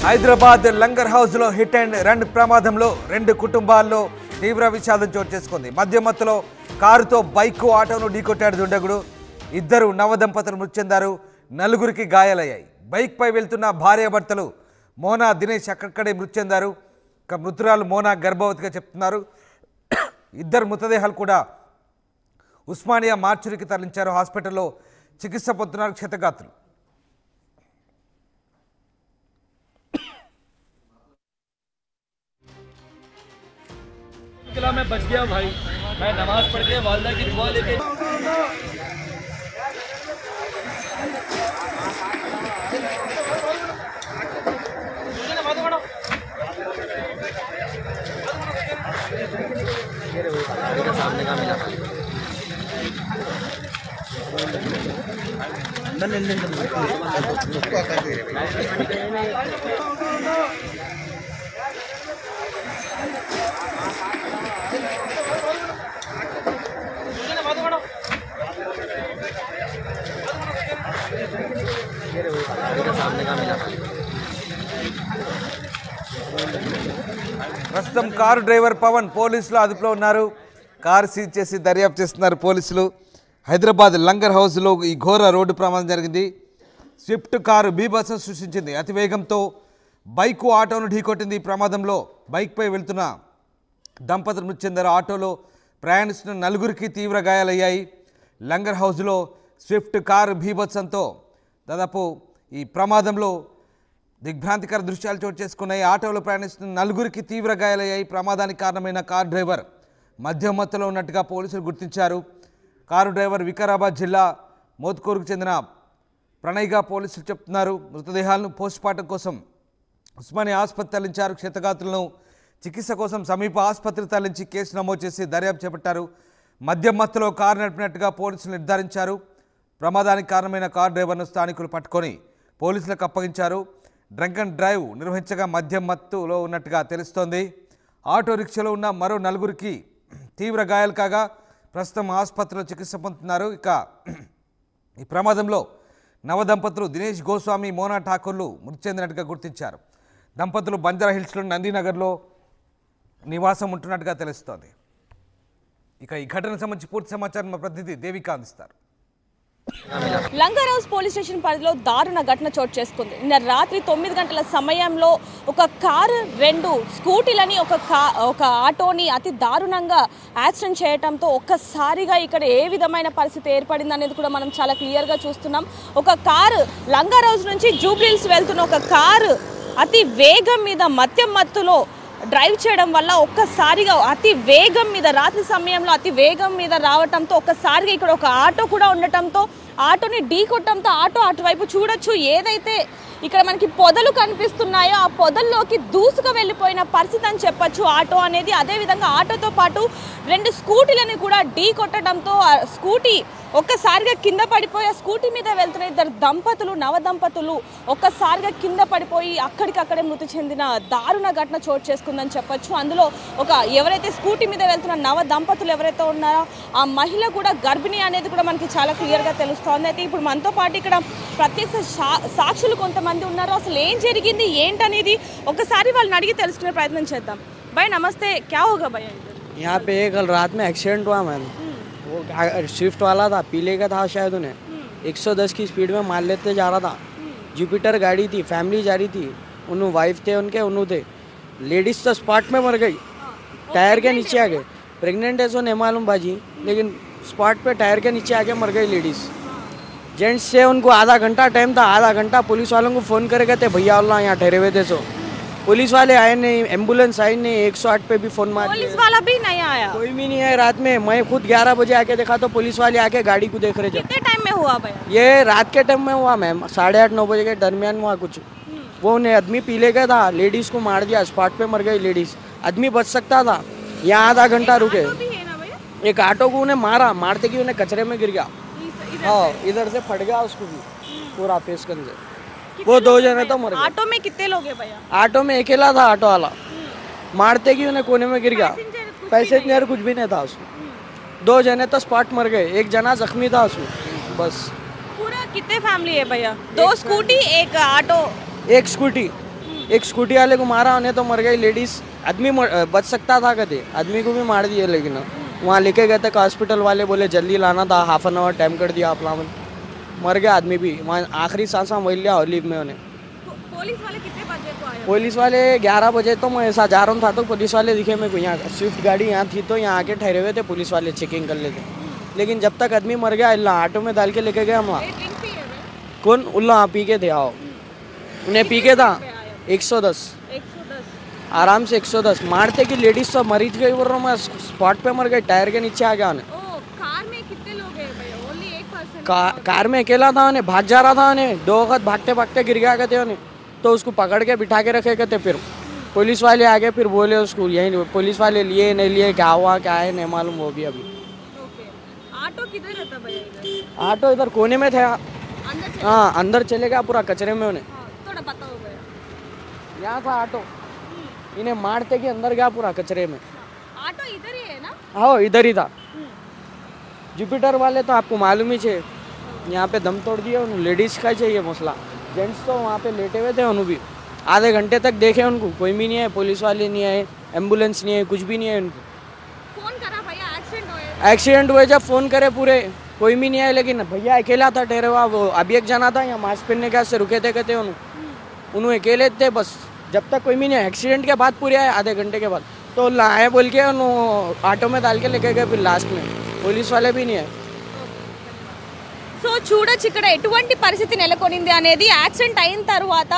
Hyderabad langar house లో hit and run ప్రమాదంలో 2 కుటుంబాల్లో తీవ్ర విషాదం చోటు చేసుకుంది. మధ్యమత్తులో కారుతో బైక్ ఆటోను ఢీకొట్టాడు దుండగుడు. 2 నవదంపతులు మృతి చెందారు, 4 గాయాలయ్యాయి. బైక్ పై వెళ్తున్న భార్యాభర్తలు మోనా దినేష్ అక్కడే మృతి చెందారు. మృతురాలు మోనా గర్భవతిగా చెప్తున్నారు. 2 మృతదేహాలు కూడా ఉస్మానియా మార్చురికి తరలించారు. హాస్పిటల్లో చికిత్స పొందుతున్నారు క్షతగాత్రులు. मैं बच गया भाई, मैं नमाज पढ़ के वालिदा की दुआ लेके सामने का मिला ప్రస్తుతం కారు డ్రైవర్ పవన్ పోలీసులు అదుపులో ఉన్నారు. కారు సీజ్ చేసి దర్యాప్తు చేస్తున్నారు పోలీసులు. హైదరాబాద్ లంగర్ హౌస్లో ఈ ఘోర రోడ్డు ప్రమాదం జరిగింది. స్విఫ్ట్ కారు బీభత్సం సృష్టించింది. అతివేగంతో బైకు ఆటోను ఢీకొట్టింది. ఈ ప్రమాదంలో బైక్పై వెళ్తున్న దంపతులు మృతి చెందారు. ఆటోలో ప్రయాణిస్తున్న 4 తీవ్ర గాయాలయ్యాయి. లంగర్ హౌస్లో స్విఫ్ట్ కారు బీభత్సంతో దాదాపు ఈ ప్రమాదంలో దిగ్భ్రాంతికర దృశ్యాలు చోటు చేసుకున్నాయి. ఆటోలో ప్రయాణిస్తున్న 4 తీవ్ర గాయాలయ్యాయి. ప్రమాదానికి కారణమైన కారు డ్రైవర్ మధ్యమత్తులో ఉన్నట్టుగా పోలీసులు గుర్తించారు. కారు డ్రైవర్ వికారాబాద్ జిల్లా మోత్కూరుకు చెందిన ప్రణయ్గా పోలీసులు చెప్తున్నారు. మృతదేహాలను పోస్ట్మార్టం కోసం ఉస్మానియా ఆసుపత్రి తరలించారు. క్షతగాత్రులను చికిత్స కోసం సమీప ఆసుపత్రికి తరలించి కేసు నమోదు చేసి దర్యాప్తు చేపట్టారు. మద్యమత్తులో కారు నడిపినట్టుగా పోలీసులు నిర్ధారించారు. ప్రమాదానికి కారణమైన కారు డ్రైవర్ను స్థానికులు పట్టుకొని పోలీసులకు అప్పగించారు. డ్రంక్ అండ్ డ్రైవ్ నిర్వహించగా మద్యమత్తులో ఉన్నట్టుగా తెలుస్తోంది. ఆటో రిక్షాలో ఉన్న మరో 4 తీవ్ర గాయాలు కాగా ప్రస్తుతం ఆసుపత్రిలో చికిత్స పొందుతున్నారు. ఇక ఈ ప్రమాదంలో నవదంపతులు దినేష్ గోస్వామి, మోనా ఠాకూర్లు మృతి చెందినట్టుగా గుర్తించారు. దంపతులు బంజారాహిల్స్లో నందినగర్లో నివాసం ఉంటున్నట్టుగా తెలుస్తోంది. ఇక ఈ ఘటనకు సంబంధించి పూర్తి సమాచారం మా ప్రతినిధి దేవిక అందిస్తారు. లంగర్ హౌస్ పోలీస్ స్టేషన్ పరిధిలో దారుణ ఘటన చోటు చేసుకుంది. నిన్న రాత్రి 9 గంటల సమయంలో ఒక కారు 2 స్కూటీలని ఒక ఆటోని అతి దారుణంగా యాక్సిడెంట్ చేయడంతో ఒక్కసారిగా ఇక్కడ ఏ విధమైన పరిస్థితి ఏర్పడింది అనేది కూడా మనం చాలా క్లియర్గా చూస్తున్నాం. ఒక కారు లంగర్ హౌస్ నుంచి జూబ్లీహిల్స్ వెళ్తున్న ఒక కారు అతి వేగం మీద మత్తులో డ్రైవ్ చేయడం వల్ల ఒక్కసారిగా అతి వేగం మీద రాత్రి సమయంలో అతి వేగం మీద రావడంతో ఒక్కసారిగా ఇక్కడ ఒక ఆటో కూడా ఉండటంతో ఆటోని ఢీకొట్టడంతో ఆటో అటువైపు చూడొచ్చు ఏదైతే ఇక్కడ మనకి పొదలు కనిపిస్తున్నాయో ఆ పొదల్లోకి దూసుకు వెళ్ళిపోయిన పరిస్థితి అని చెప్పొచ్చు ఆటో అనేది. అదేవిధంగా ఆటోతో పాటు 2 స్కూటీలను కూడా ఢీకొట్టడంతో స్కూటీ ఒక్కసారిగా కింద పడిపోయి ఆ స్కూటీ మీద వెళ్తున్న 2 నవదంపతులు ఒక్కసారిగా కింద పడిపోయి అక్కడికక్కడే మృతి చెందిన దారుణ ఘటన చోటు చేసుకుందని చెప్పొచ్చు. అందులో ఎవరైతే స్కూటీ మీద వెళ్తున్న నవదంపతులు ఎవరైతే ఉన్నారో ఆ మహిళ కూడా గర్భిణి అనేది కూడా మనకి చాలా క్లియర్గా తెలుస్తుంది. అయితే ఇప్పుడు మనతో పాటు ఇక్కడ ప్రత్యక్ష సాక్షులు కొంతమంది ఉన్నారు. అసలు ఏం జరిగింది ఏంటనేది ఒకసారి వాళ్ళని అడిగి తెలుసుకునే ప్రయత్నం చేద్దాం. भाई नमस्ते, क्या होगा भैया? यहाँ पे कल रात में एक्सीडेंट हुआ मैम। वो स्विफ्ट वाला था, पीले का था शायद, उन्हें 110 की स्पीड में मार लेते जा रहा था। जुपिटर गाड़ी थी, फैमिली जा रही थी, उन्होंने वाइफ थे उनके, उन्होंने थे लेडीज तो स्पॉट में मर गई, टायर के नीचे आ गए। प्रेग्नेंट है सो नहीं मालूम बाजी, लेकिन स्पॉट पे टायर के नीचे आके मर गई लेडीज़। जेंट्स से उनको आधा घंटा टाइम था, आधा घंटा पुलिस वालों को फ़ोन कर गए थे, भैया अल्लाह यहाँ ठहरे हुए थे। सो पुलिस वाले आए नहीं, एम्बुलेंस आई नहीं, 108 पे भी फ़ोन मार, पुलिस वाला भी नहीं आया, कोई भी नहीं है। रात में मैं खुद 11 बजे आके देखा तो पुलिस वाले आके गाड़ी को देख रहे थे। कितने टाइम में हुआ भैया? ये रात के टाइम में हुआ मैम, 8:30-9 बजे के दरमियान हुआ कुछ। वो उन्हें आदमी पीले का था, लेडीज़ को मार दिया, स्पॉट पे मर गई लेडीज़। आदमी बच सकता था, यहाँ आधा घंटा रुके। एक ऑटो को उन्हें मारा, मारते कि उन्हें कचरे में गिर गया। हाँ, इधर से फट गया उसको भी पूरा फेस कर से। वो 2 जने तो मर गए। ऑटो में कितने लोग हैं भैया? ऑटो में अकेला था ऑटो वाला, मारते कि उन्हें कोने में गिर गया। पैसेंजर कुछ भी नहीं था उसमें। 2 जने तो स्पॉट मर गए, एक जना जख्मी था उसमें बस। पूरा कितने फैमिली है भैया? 2 स्कूटी, 1 ऑटो, 1 स्कूटी, एक स्कूटी वाले को मारा, उन्हें तो मर गई लेडीज़, आदमी बच सकता था कहते, आदमी को भी मार दिया। लेकिन वहाँ लेके गए थे हॉस्पिटल वाले, बोले जल्दी लाना था, हाफ एन आवर टाइम कर दिया आप लावन, मर गया आदमी भी वहाँ। आखिरी सांसा वही लिया और लीव में उन्हें। पुलिस वाले कितने बजे को आए? पुलिस वाले 11 बजे, तो मैं ऐसा जा रहा था तो पुलिस वाले दिखे मेरे को। यहाँ स्विफ्ट गाड़ी यहाँ थी तो यहाँ आके ठहरे हुए थे पुलिस वाले, चेकिंग कर लेते। लेकिन जब तक आदमी मर गया, अल्लाह ऑटो में डाल के लेके गए हम वहाँ। कौन? उल्ला पी के थे, आओ उन्हें पी के था 110 आराम से 110 मारते कि लेडीज सब मरीज गई, बोल रहा हूँ मैं, स्पॉट पे मर गए, टायर के नीचे आ गया उन्हें। कार में कितने लोग हैं? ओनली एक पर्सन? कार में अकेला था, उन्हें भाग जा रहा था, उन्हें 2 वक्त भागते भागते गिर गया कहते उन्हें, तो उसको पकड़ के बिठा के रखे कहते। फिर पुलिस वाले आ गए, फिर बोले उसको, यही पुलिस वाले लिए नहीं लिए, क्या हुआ क्या है नहीं मालूम वो भी अभी। ऑटो किधर रहता भैया? ऑटो इधर कोने में थे, हाँ अंदर चले गया पूरा कचरे में उन्हें। थोड़ा बताओ भैया। यहाँ था ऑटो, इन्हें मारते कि अंदर गया पूरा कचरे में। ऑटो इधर ही है ना? हाँ इधर ही था। जुपिटर वाले तो आपको मालूम ही है, यहाँ पे दम तोड़ दिया उन्होंने। लेडीज़ का चाहिए मसला, जेंट्स तो वहाँ पे लेटे हुए थे, उन्होंने भी आधे घंटे तक देखे उनको, कोई भी नहीं है, पुलिस वाले नहीं आए, एम्बुलेंस नहीं है, कुछ भी नहीं है उनको। फोन करा भैया, एक्सीडेंट हुआ? एक्सीडेंट हुए जब फ़ोन करे पूरे, कोई भी नहीं आया। लेकिन भैया अकेला था ठहरे हुआ, वो अभी एक जना था यहाँ मास्क पहनने के से रुके थे कहते उन्होंने अकेले थे बस। जब तक कोई भी नहीं, एक्सीडेंट के बाद पूरे आए आधे घंटे के बाद, तो लाए बोल के उन्होंने ऑटो में डाल के लेके गए। फिर लास्ट में पुलिस वाले भी नहीं आए। సో చూడొచ్చు ఇక్కడ ఎటువంటి పరిస్థితి నెలకొనింది అనేది యాక్సిడెంట్ అయిన తర్వాత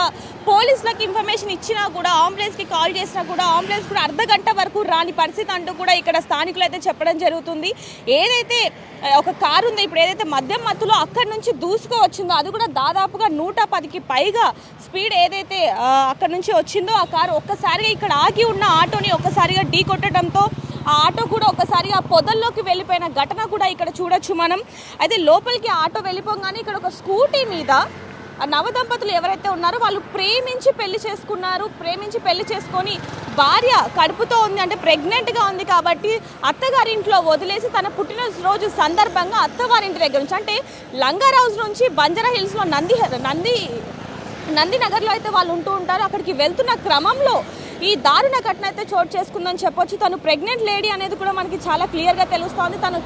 పోలీసులకు ఇన్ఫర్మేషన్ ఇచ్చినా కూడా, అంబులెన్స్కి కాల్ చేసినా కూడా అంబులెన్స్ కూడా అర్ధ గంట వరకు రాని పరిస్థితి అంటూ కూడా ఇక్కడ స్థానికులు అయితే చెప్పడం జరుగుతుంది. ఏదైతే ఒక కారు ఉందో ఇప్పుడు, ఏదైతే మద్యం మత్తులో అక్కడి నుంచి దూసుకు వచ్చిందో, అది కూడా దాదాపుగా 110కి పైగా స్పీడ్ ఏదైతే అక్కడి నుంచి వచ్చిందో ఆ కారు ఒక్కసారిగా ఇక్కడ ఆగి ఉన్న ఆటోని ఒక్కసారిగా ఢీ కొట్టడంతో ఆ ఆటో కూడా ఒక్కసారిగా పొదల్లోకి వెళ్ళిపోయిన ఘటన కూడా ఇక్కడ చూడొచ్చు మనం. అయితే లోపలికి ఆటో వెళ్ళిపోగానే ఇక్కడ ఒక స్కూటీ మీద నవదంపతులు ఎవరైతే ఉన్నారో వాళ్ళు ప్రేమించి పెళ్లి చేసుకున్నారు. ప్రేమించి పెళ్లి చేసుకొని భార్య కడుపుతో ఉంది, అంటే ప్రెగ్నెంట్గా ఉంది కాబట్టి అత్తగారి ఇంట్లో వదిలేసి తన పుట్టినరోజు సందర్భంగా అత్తవారింటి దగ్గర నుంచి, అంటే లంగర్ హౌస్ నుంచి బంజారా హిల్స్లో నందినగర్లో అయితే వాళ్ళు ఉంటూ ఉంటారు. అక్కడికి వెళ్తున్న క్రమంలో ఈ దారుణ ఘటన అయితే చోటు చేసుకుందని చెప్పొచ్చు. తను ప్రెగ్నెంట్ లేడీ అనేది కూడా మనకి చాలా క్లియర్గా తెలుస్తోంది. తను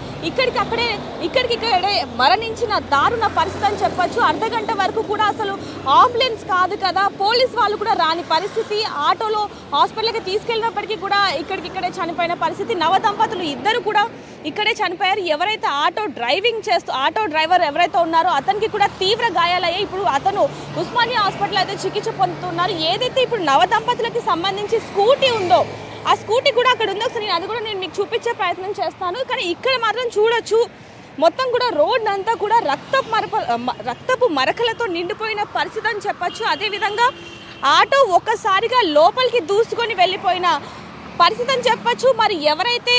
ఇక్కడికిక్కడే మరణించిన దారుణ పరిస్థితి అని చెప్పొచ్చు. అర్ధ గంట వరకు కూడా అసలు అంబులెన్స్ కాదు కదా, పోలీస్ వాళ్ళు కూడా రాని పరిస్థితి. ఆటోలో హాస్పిటల్కి తీసుకెళ్ళినప్పటికీ కూడా ఇక్కడికిక్కడే చనిపోయిన పరిస్థితి. నవదంపతులు ఇద్దరు కూడా ఇక్కడే చనిపోయారు. ఎవరైతే ఆటో డ్రైవర్ ఎవరైతే ఉన్నారో అతనికి కూడా తీవ్ర గాయాలయ్యాయి. ఇప్పుడు అతను ఉస్మానియా హాస్పిటల్ అయితే చికిత్స పొందుతున్నారు. ఏదైతే ఇప్పుడు నవదంపతులకి సంబంధించి స్కూటీ ఉందో ఆ స్కూటీ కూడా అక్కడ ఉందో, ఒకసారి అది కూడా నేను మీకు చూపించే ప్రయత్నం చేస్తాను. కానీ ఇక్కడ మాత్రం చూడొచ్చు, మొత్తం కూడా రోడ్ అంతా కూడా రక్తపు మరకలతో నిండిపోయిన పరిస్థితి అని చెప్పచ్చు. అదేవిధంగా ఆటో ఒక్కసారిగా లోపలికి దూసుకొని వెళ్ళిపోయిన పరిస్థితి అని చెప్పచ్చు. మరి ఎవరైతే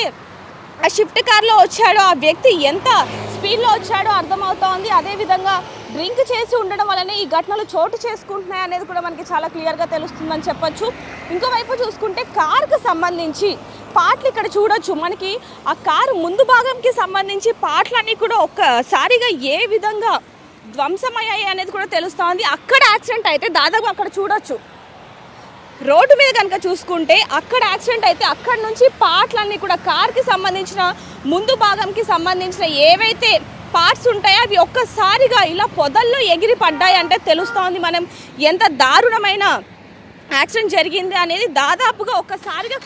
ఆ షిఫ్ట్ కార్లో వచ్చాడో ఆ వ్యక్తి ఎంత స్పీడ్లో వచ్చాడో అర్థమవుతోంది. అదేవిధంగా డ్రింక్ చేసి ఉండడం వల్లనే ఈ ఘటనలు చోటు చేసుకుంటున్నాయి అనేది కూడా మనకి చాలా క్లియర్గా తెలుస్తుందని చెప్పొచ్చు. ఇంకోవైపు చూసుకుంటే కారుకు సంబంధించి పార్ట్లు ఇక్కడ చూడొచ్చు. మనకి ఆ కారు ముందు భాగంకి సంబంధించి పార్ట్లన్నీ కూడా ఒక్కసారిగా ఏ విధంగా ధ్వంసమయ్యాయి అనేది కూడా తెలుస్తోంది. అక్కడ యాక్సిడెంట్ అయితే దాదాపు అక్కడ చూడొచ్చు, రోడ్డు మీద కనుక చూసుకుంటే అక్కడ యాక్సిడెంట్ అయితే అక్కడ నుంచి పార్ట్లన్నీ కూడా కార్కి సంబంధించిన ముందు భాగంకి సంబంధించిన ఏవైతే పార్ట్స్ ఉంటాయో అవి ఒక్కసారిగా ఇలా పొదల్లో ఎగిరి పడ్డాయి అంటే తెలుస్తోంది మనం ఎంత దారుణమైన యాక్సిడెంట్ జరిగింది అనేది. దాదాపుగా ఒక్కసారిగా